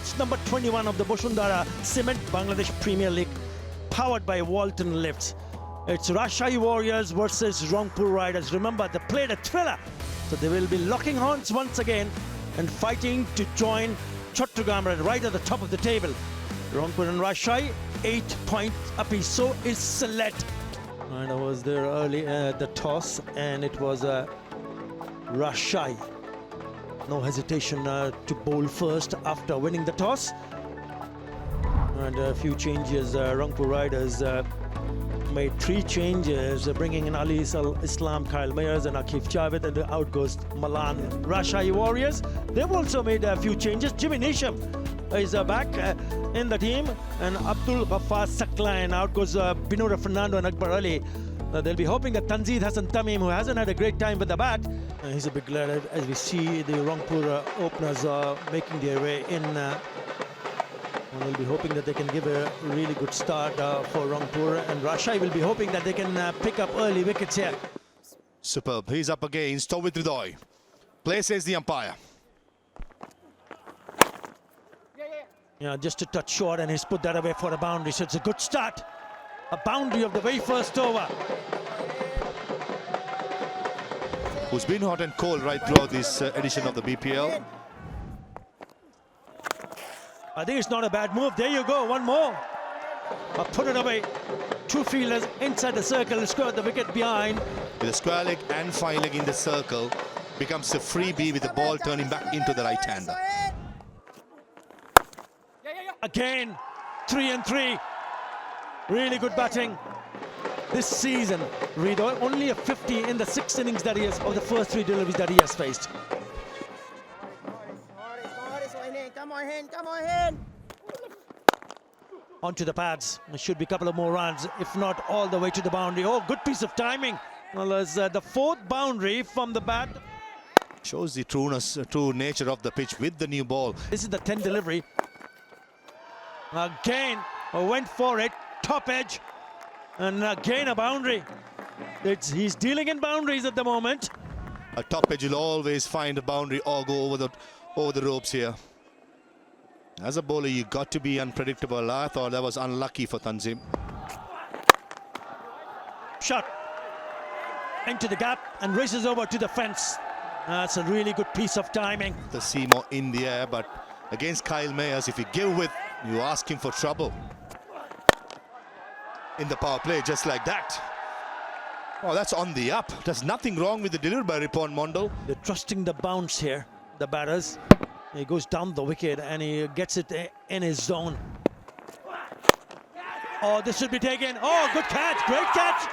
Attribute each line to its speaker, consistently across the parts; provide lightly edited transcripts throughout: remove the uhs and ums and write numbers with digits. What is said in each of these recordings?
Speaker 1: match number 21 of the Bosundara Cement Bangladesh Premier League, powered by Walton Lifts. It's Rajshahi Warriors versus Rangpur Riders. Remember, they played a thriller, so they will be locking horns once again and fighting to join Chattogram right at the top of the table. Rangpur and Rajshahi, 8 points apiece. So is Sylhet. And I was there early at the toss, and it was Rajshahi. No hesitation to bowl first after winning the toss. And a few changes. Rangpur Riders made 3 changes, bringing in Ali Islam, Kyle Mayers and Akif Javed, and out goes Malan. Rajshahi Warriors, they've also made a few changes. Jimmy Nisham is back in the team, and Abdul Ghaffar Sakla, and out goes Binura Fernando and Akbar Ali. They'll be hoping that Tanzeed Hassan Tamim, who hasn't had a great time with the bat, he's a big lad as we see the Rangpur openers making their way in. And we'll be hoping that they can give a really good start for Rangpur, and Rajshahi will be hoping that they can pick up early wickets here.
Speaker 2: Superb. He's up against Tawid Ridoy. Play says the umpire.
Speaker 1: Yeah, just a touch short, and he's put that away for a boundary, so it's a good start. A boundary of the very first over.
Speaker 2: Who's been hot and cold right throughout this edition of the BPL.
Speaker 1: I think it's not a bad move. There you go, one more. Put it away. 2 fielders inside the circle, scored the wicket behind.
Speaker 2: With a square leg and fine leg in the circle, becomes a freebie with the ball turning back into the right-hander.
Speaker 1: Again, 3 and 3. Really good batting this season. Rido, only a 50 in the 6 innings that he has, of the first 3 deliveries that he has faced.
Speaker 3: Come on, hand.
Speaker 1: Onto the pads. There should be a couple of more runs, if not all the way to the boundary. Oh, good piece of timing. Well, there's the 4th boundary from the bat.
Speaker 2: Shows the true nature of the pitch with the new ball.
Speaker 1: This is the 10th delivery. Again, went for it, top edge, and again a boundary. He's dealing in boundaries at the moment.
Speaker 2: A top edge will always find a boundary or go over the ropes here. As a bowler, you got to be unpredictable. I thought that was unlucky for Tanzim.
Speaker 1: Shot into the gap and races over to the fence. That's a really good piece of timing.
Speaker 2: The Seymour in the air, but against Kyle Mayers, if you give with, you ask him for trouble. In the power play, just like that. Oh, that's on the up. There's nothing wrong with the delivery by Ripon Mondal.
Speaker 1: They're trusting the bounce here, the batters. He goes down the wicket and he gets it in his zone. Oh, this should be taken. Oh, good catch, great catch.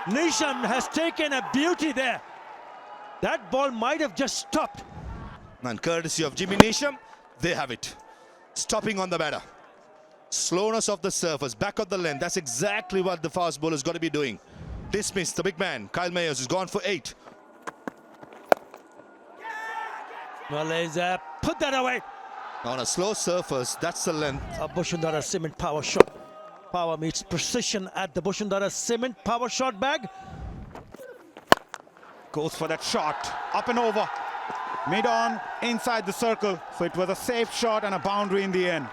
Speaker 1: Nisham has taken a beauty there. That ball might have just stopped.
Speaker 2: And courtesy of Jimmy Nisham, they have it. Stopping on the batter. Slowness of the surface, back of the length. That's exactly what the fast bowler's got to be doing. Dismiss the big man. Kyle Mayers is gone for 8.
Speaker 1: Well, he's put that away.
Speaker 2: On a slow surface, that's the length.
Speaker 1: A Bosundara Cement power shot. Power meets precision at the Bosundara Cement power shot bag.
Speaker 4: Goes for that shot, up and over. Mid-on, inside the circle. So it was a safe shot and a boundary in the end.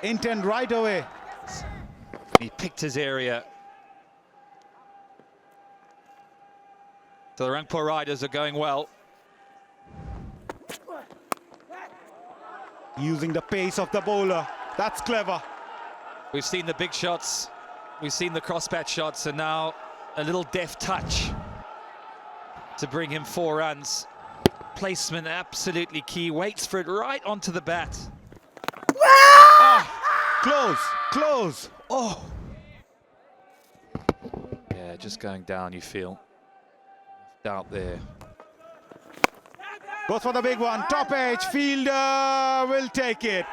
Speaker 4: Intent right away.
Speaker 5: He picked his area. So the Rangpur Riders are going well.
Speaker 4: Using the pace of the bowler. That's clever.
Speaker 5: We've seen the big shots. We've seen the cross-bat shots, and now a little deft touch to bring him 4 runs. Placement absolutely key. Waits for it right onto the bat.
Speaker 4: Close. Oh.
Speaker 5: Yeah, just going down, you feel. Doubt there.
Speaker 4: Goes for the big one. Top edge. Fielder will take it.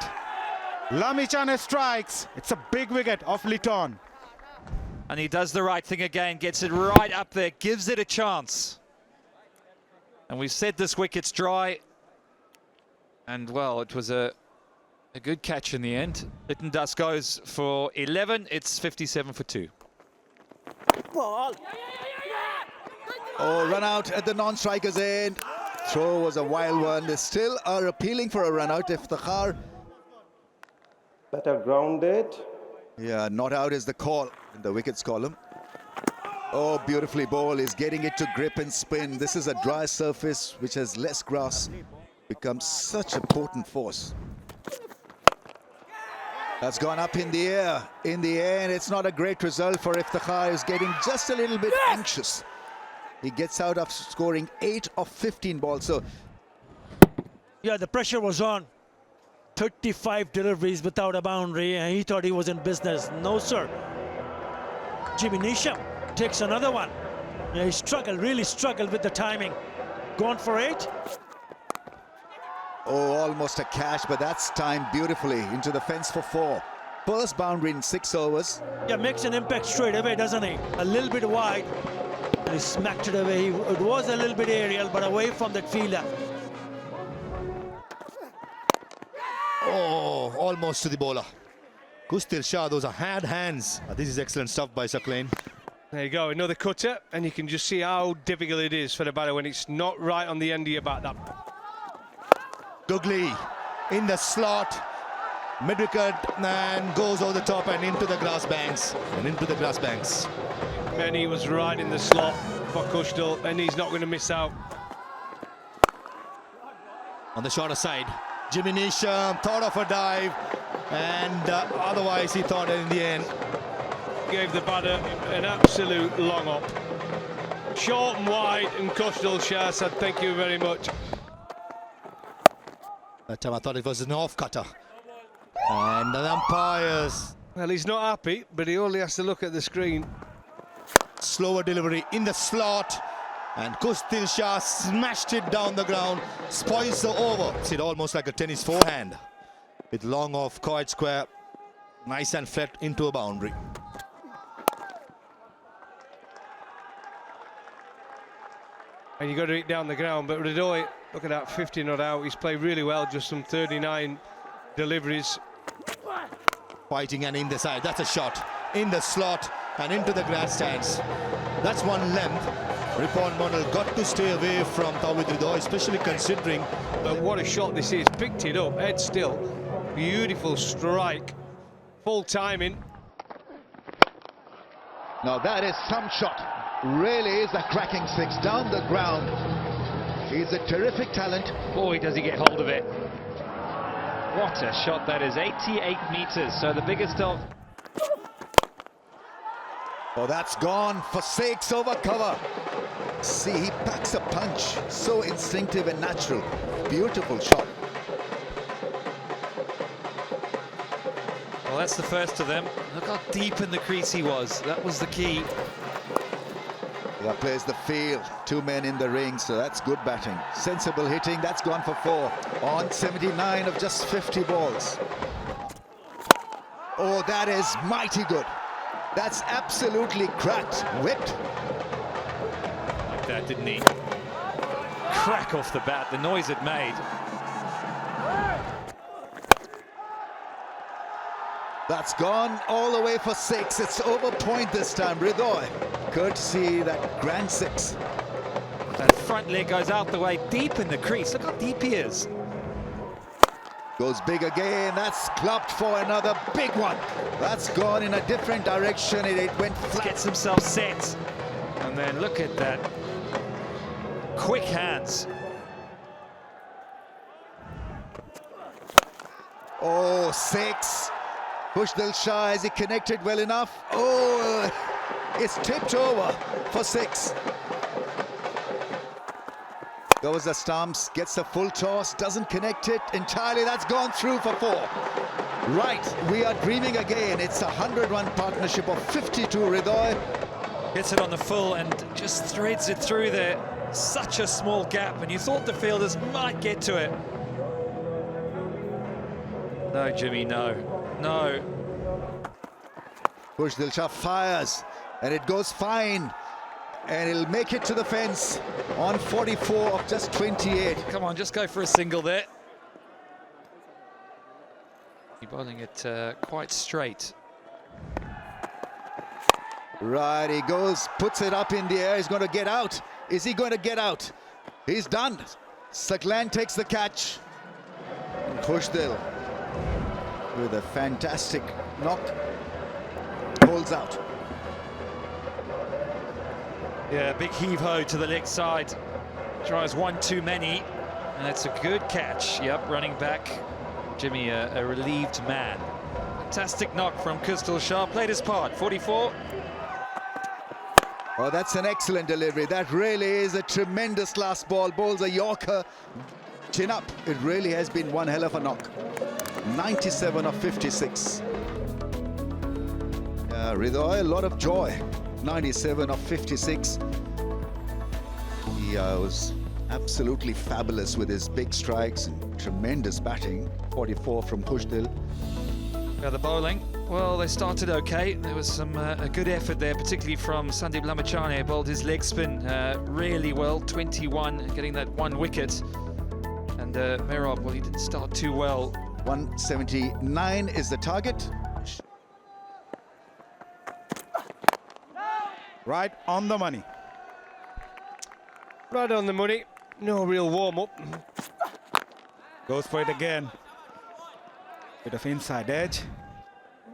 Speaker 4: Lamichane strikes. It's a big wicket off Litton.
Speaker 5: And he does the right thing again. Gets it right up there. Gives it a chance. And we've said this wicket's dry. And, well, it was a good catch in the end. Litton Dust goes for 11. It's 57 for 2.
Speaker 6: Oh, run out at the non-strikers end. throw was a wild one. They still are appealing for a run out. Iftikhar.
Speaker 7: Better grounded.
Speaker 6: Yeah, not out is the call in the wickets column. Oh, beautifully bowled. Is getting it to grip and spin. This is a dry surface which has less grass. Becomes such a potent force. That's gone up in the air. In the end, it's not a great result for Iftikhar. He's getting just a little bit anxious. He gets out of scoring 8 of 15 balls. So,
Speaker 1: Yeah, the pressure was on. 35 deliveries without a boundary, and he thought he was in business. No, sir. Jimmy Neesham takes another one. Yeah, he struggled, really struggled with the timing. Gone for 8.
Speaker 6: oh, almost a catch, but that's timed beautifully into the fence for 4. First boundary in 6 overs.
Speaker 1: Yeah, makes an impact straight away, doesn't he? A little bit wide. And he smacked it away. It was a little bit aerial, but away from that fielder.
Speaker 2: Oh, almost to the bowler. Kustil Shah, those are hard hands. This is excellent stuff by Saklain.
Speaker 8: There you go, another cutter, and you can just see how difficult it is for the batter when it's not right on the end of your bat.
Speaker 2: Googly in the slot, mid-wicket, and goes over the top and into the grass banks.
Speaker 8: And he was right in the slot for Kustil, and he's not going to miss out.
Speaker 2: On the shorter side, Jimmy Neesham thought of a dive, and otherwise he thought in the end.
Speaker 8: Gave the batter an absolute long up. Short and wide, and Kustil Shah said thank you very much.
Speaker 2: That time I thought it was an off-cutter. And the umpires.
Speaker 8: Well, he's not happy, but he only has to look at the screen.
Speaker 2: Slower delivery in the slot. And Kustil Shah smashed it down the ground. Spoils the over. It's almost like a tennis forehand. With long off, quite square. Nice and flat into a boundary.
Speaker 8: And you got to hit down the ground, but Radoy, look at that, 50 not out. He's played really well, just some 39 deliveries.
Speaker 2: Fighting and in the side. That's a shot. In the slot and into the grass stands. That's one length. Ripon Mondal got to stay away from Tawhid Radoy, especially considering.
Speaker 8: But what a shot this is. Picked it up, head still. Beautiful strike. Full timing.
Speaker 6: Now that is some shot. Really is a cracking 6 down the ground. He's a terrific talent.
Speaker 5: Boy, does he get hold of it. What a shot that is, 88 meters, so the biggest of...
Speaker 6: Oh, that's gone for 6 over cover. See, he packs a punch. So instinctive and natural. Beautiful shot.
Speaker 5: Well, that's the first of them. Look how deep in the crease he was. That was the key.
Speaker 6: That plays the field. 2 men in the ring, so that's good batting. Sensible hitting, that's gone for 4. On 79 of just 50 balls. Oh, that is mighty good. That's absolutely cracked. Whipped.
Speaker 5: Like that, didn't he? Crack off the bat, the noise it made.
Speaker 6: That's gone all the way for 6. It's over point this time. Radoy, courtesy that grand 6.
Speaker 5: That front leg goes out the way, deep in the crease. Look how deep he is.
Speaker 6: Goes big again. That's clubbed for another big one. That's gone in a different direction. It went flat.
Speaker 5: Gets himself set. And then look at that. Quick hands.
Speaker 6: Oh, 6. Kustil Shah, is he connected well enough? Oh, it's tipped over for 6. Goes the stumps, gets the full toss, doesn't connect it entirely. That's gone through for 4. Right, we are dreaming again. It's a 100-run partnership of 52. Radoy
Speaker 5: Gets it on the full and just threads it through there. Such a small gap, and you thought the fielders might get to it. No, Jimmy, no. No.
Speaker 6: Kustil Shah fires, and it goes fine. And he'll make it to the fence on 44 of just 28.
Speaker 5: Come on, just go for a single there. You're bowling it quite straight.
Speaker 6: Right, he goes, puts it up in the air. He's going to get out. Is he going to get out? He's done. Saklan takes the catch. And Khushdil with a fantastic knock. Holds out.
Speaker 5: Yeah, big heave-ho to the leg side. Tries one too many, and it's a good catch. Yep, running back. Jimmy, a relieved man. Fantastic knock from Khushdil Shah. Played his part. 44.
Speaker 6: Oh, that's an excellent delivery. That really is a tremendous last ball. Bowls a Yorker. Chin up. It really has been one hell of a knock. 97 of 56. Hridoy, a lot of joy. 97 of 56. He was absolutely fabulous with his big strikes and tremendous batting. 44 from Khushdil.
Speaker 5: Yeah, the bowling. Well, they started okay. There was some a good effort there, particularly from Sandeep Lamachane. Bowled his leg spin really well. 21, getting that one wicket. And Merob, well, he didn't start too well.
Speaker 6: 179 is the target.
Speaker 4: Right on the money.
Speaker 8: Right on the money. No real warm-up.
Speaker 4: Goes for it again. Bit of inside edge.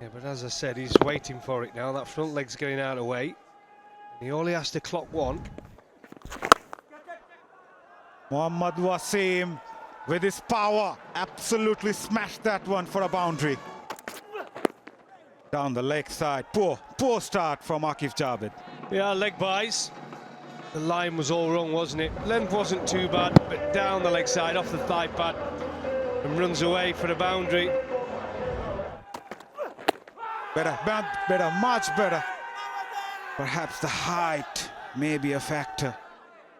Speaker 8: Yeah, but as I said, he's waiting for it now. That front leg's getting out of the way. He only has to clock one.
Speaker 4: Mohammad Wasim with his power absolutely smashed that one for a boundary. Down the leg side. Poor start from Akif Javed.
Speaker 8: Yeah, leg buys. The line was all wrong, wasn't it? Length wasn't too bad, but down the leg side, off the thigh pad, and runs away for the boundary.
Speaker 4: Better, much better. Perhaps the height may be a factor.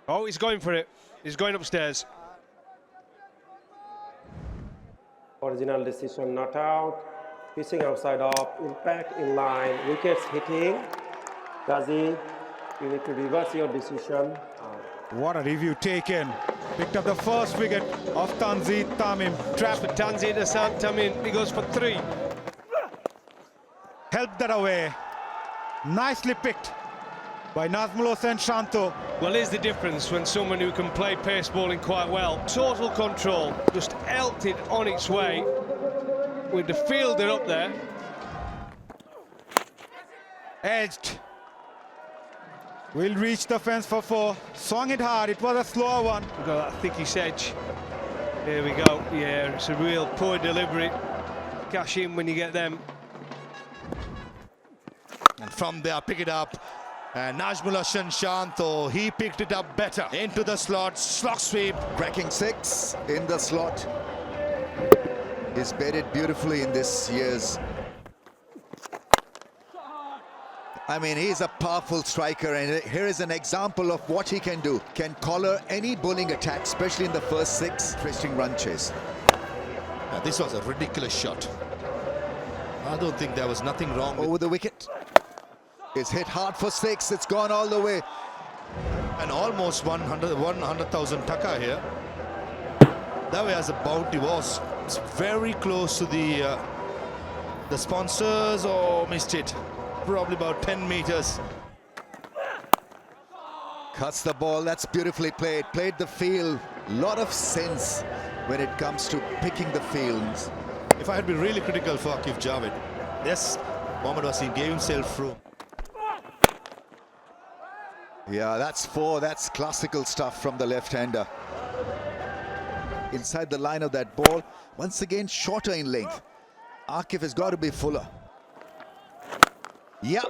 Speaker 8: Oh, he's going for it. He's going upstairs.
Speaker 7: Original decision not out. Pitching outside off. Impact in line. Wickets hitting. Qazi, you need to reverse your decision.
Speaker 4: What a review taken. Picked up the first wicket of Tanzit Tamim.
Speaker 8: Trap for Tanzit Tamim. He goes for 3.
Speaker 4: Helped that away. Nicely picked by Nazmul Hossain Shanto.
Speaker 8: Well, here's the difference when someone who can play pace bowling quite well. Total control, just elked it on its way with the fielder up there.
Speaker 4: Edged. Will reach the fence for 4. Swung it hard. It was a slower one.
Speaker 8: We've got that thickish edge. There we go. Yeah, it's a real poor delivery. Cash in when you get them.
Speaker 2: And from there, pick it up. And Nazmul Hossain Shanto, he picked it up better. Into the slot, slog sweep.
Speaker 6: Cracking 6 in the slot. He's bedded beautifully in this year's. I mean, he's a powerful striker, and here is an example of what he can do. Can collar any bowling attack, especially in the first 6. Interesting run chase.
Speaker 2: This was a ridiculous shot. I don't think there was nothing wrong with
Speaker 6: Over the wicket. It's hit hard for 6. It's gone all the way.
Speaker 2: and almost 100,000 taka here. That way as a bounty was, it's very close to the sponsors, or missed it. Probably about 10 meters.
Speaker 6: Cuts the ball. That's beautifully played. Played the field. Lot of sense when it comes to picking the fields.
Speaker 2: If I had been really critical for Akif Javed, yes, Mohammad Wasim gave himself room.
Speaker 6: Yeah, that's 4. That's classical stuff from the left-hander. Inside the line of that ball. Once again, shorter in length. Akif has got to be fuller. Yep.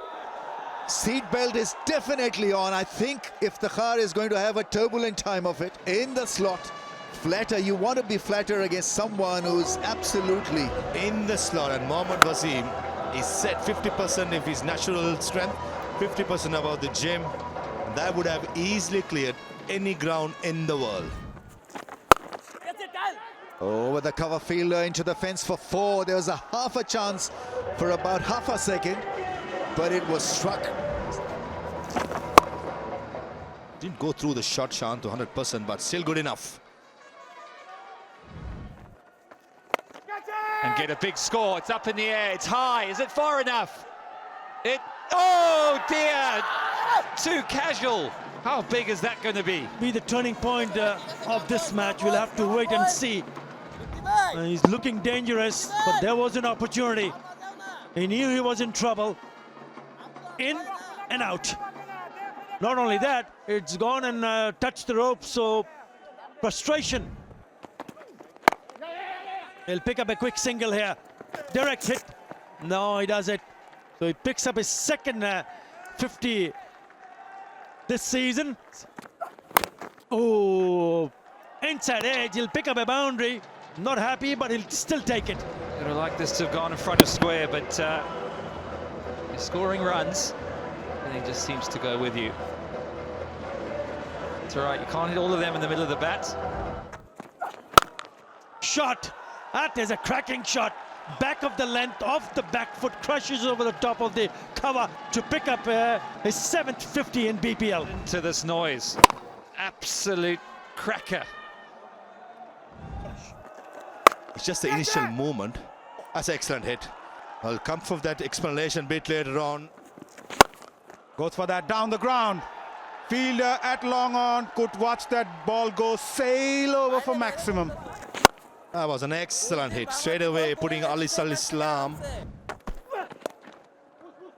Speaker 6: Seat belt is definitely on. I think if the car is going to have a turbulent time of it in the slot, flatter, you want to be flatter against someone who's absolutely
Speaker 2: In the slot, and Mohammad Wasim is set 50% of his natural strength, 50% about the gym. That would have easily cleared any ground in the world.
Speaker 6: over the cover fielder into the fence for 4. There was a half a chance for about half a second, but it was struck.
Speaker 2: Didn't go through the shot, Shan, to 100%, but still good enough.
Speaker 5: And get a big score. It's up in the air. It's high. Is it far enough? Oh dear! Too casual. How big is that going to be?
Speaker 1: Be the turning point of this match. We'll have to wait and see. He's looking dangerous, but there was an opportunity. He knew he was in trouble. In and out. Not only that, it's gone and touched the rope, so frustration. He'll pick up a quick single here. Direct hit. No, he does it. So he picks up his second 50 this season. Oh, inside edge. He'll pick up a boundary. Not happy, but he'll still take it.
Speaker 5: Would have liked this to have gone in front of square, but he's scoring runs, and he just seems to go with you. It's all right, you can't hit all of them in the middle of the bat.
Speaker 1: Shot. That is a cracking shot. Back of the length, off the back foot, crushes over the top of the cover to pick up his 7th 50 in BPL.
Speaker 5: To this noise. Absolute cracker.
Speaker 2: It's just the initial movement. That's an excellent hit. I'll come for that explanation a bit later on.
Speaker 4: Goes for that down the ground. Fielder at long on could watch that ball go sail over for maximum.
Speaker 2: That was an excellent hit. Straight away putting Ali Islam.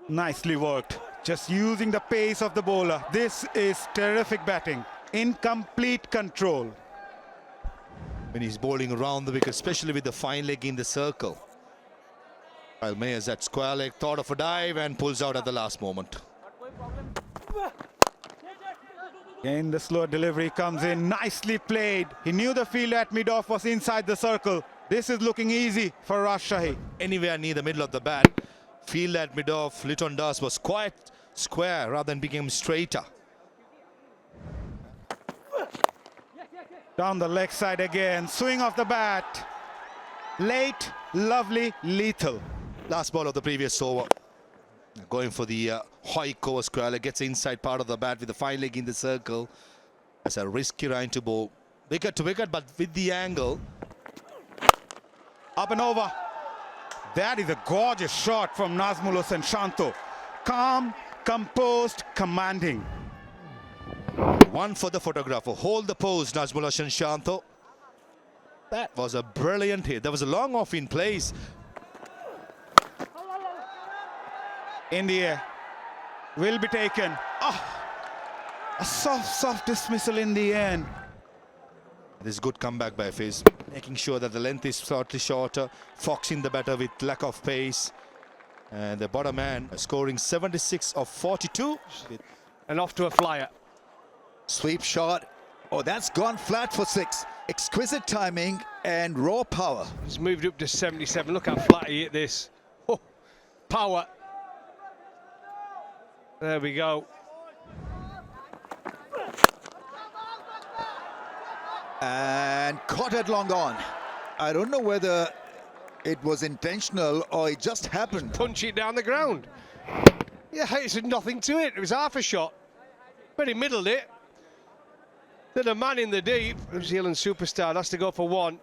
Speaker 4: Nicely worked. Just using the pace of the bowler. This is terrific batting. In complete control.
Speaker 2: When he's bowling around the wicket, especially with the fine leg in the circle. While Mayers at square leg thought of a dive and pulls out at the last moment.
Speaker 4: Again, the slow delivery comes in. Nicely played. He knew the fielder at mid-off was inside the circle. This is looking easy for Rajshahi.
Speaker 2: Anywhere near the middle of the bat, field at mid-off, Litton Das was quite square rather than becoming straighter.
Speaker 4: Down the leg side again. Swing of the bat. Late, lovely, lethal.
Speaker 2: Last ball of the previous over. Going for the high cover square leg, gets the inside part of the bat with the fine leg in the circle. That's a risky line to bowl. Wicket to wicket, but with the angle.
Speaker 4: Up and over. That is a gorgeous shot from Nazmul Hossain Shanto. Calm, composed, commanding.
Speaker 2: One for the photographer. Hold the pose, Nazmul Hossain Shanto. That was a brilliant hit. There was a long off in place.
Speaker 4: In the air. Will be taken. Oh, a soft dismissal in the end.
Speaker 2: This is good comeback by Fizz. Making sure that the length is slightly shorter. Foxing the batter with lack of pace. And the bottom man scoring 76 of 42.
Speaker 8: And off to a flyer.
Speaker 6: Sweep shot. Oh, that's gone flat for 6. Exquisite timing and raw power.
Speaker 8: He's moved up to 77. Look how flat he hit this. Oh, power. There we go.
Speaker 6: And caught it long on. I don't know whether it was intentional or it just happened.
Speaker 8: Punch it down the ground. Yeah, it's nothing to it. It was half a shot. But he middled it. Then a man in the deep. New Zealand superstar has to go for one.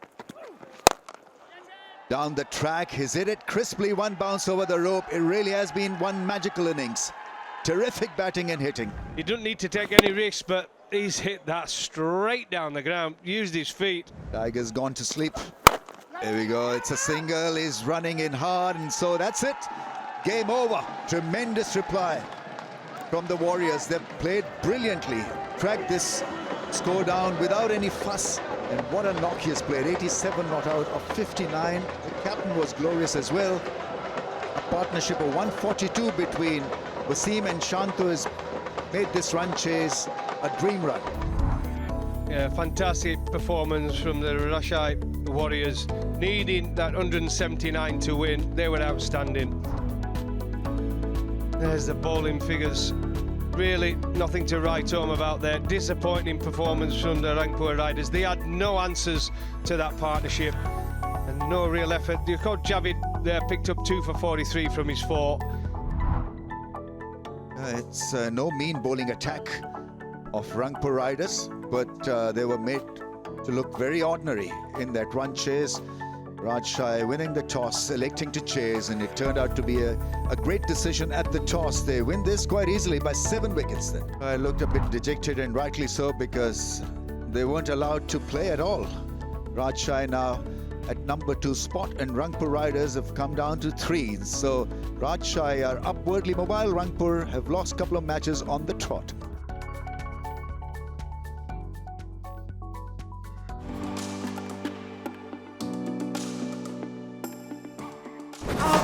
Speaker 6: Down the track, he's hit it crisply, one bounce over the rope. It really has been one magical innings. Terrific batting and hitting.
Speaker 8: He doesn't need to take any risks, but he's hit that straight down the ground. Used his feet.
Speaker 6: Tiger's gone to sleep. There we go. It's a single. He's running in hard, and so that's it. Game over. Tremendous reply from the Warriors. They've played brilliantly. Tracked this score down without any fuss. And what a knock he has played. 87 not out of 59. The captain was glorious as well. A partnership of 142 between Wasim and Shanto has made this run chase a dream run.
Speaker 8: Yeah, fantastic performance from the Rajshahi Warriors. Needing that 179 to win. They were outstanding. There's the bowling figures. Really nothing to write home about there. Disappointing performance from the Rangpur Riders. They had no answers to that partnership and no real effort. The coach Javid there picked up 2 for 43 from his 4.
Speaker 6: It's no mean bowling attack of Rangpur Riders, but they were made to look very ordinary in that run chase. Rajshahi winning the toss, electing to chase, and it turned out to be a great decision at the toss. They win this quite easily by 7 wickets then. I looked a bit dejected, and rightly so, because they weren't allowed to play at all. Rajshahi now at number 2 spot, and Rangpur Riders have come down to 3. So Rajshahi are upwardly mobile. Rangpur have lost a couple of matches on the trot.
Speaker 3: Out.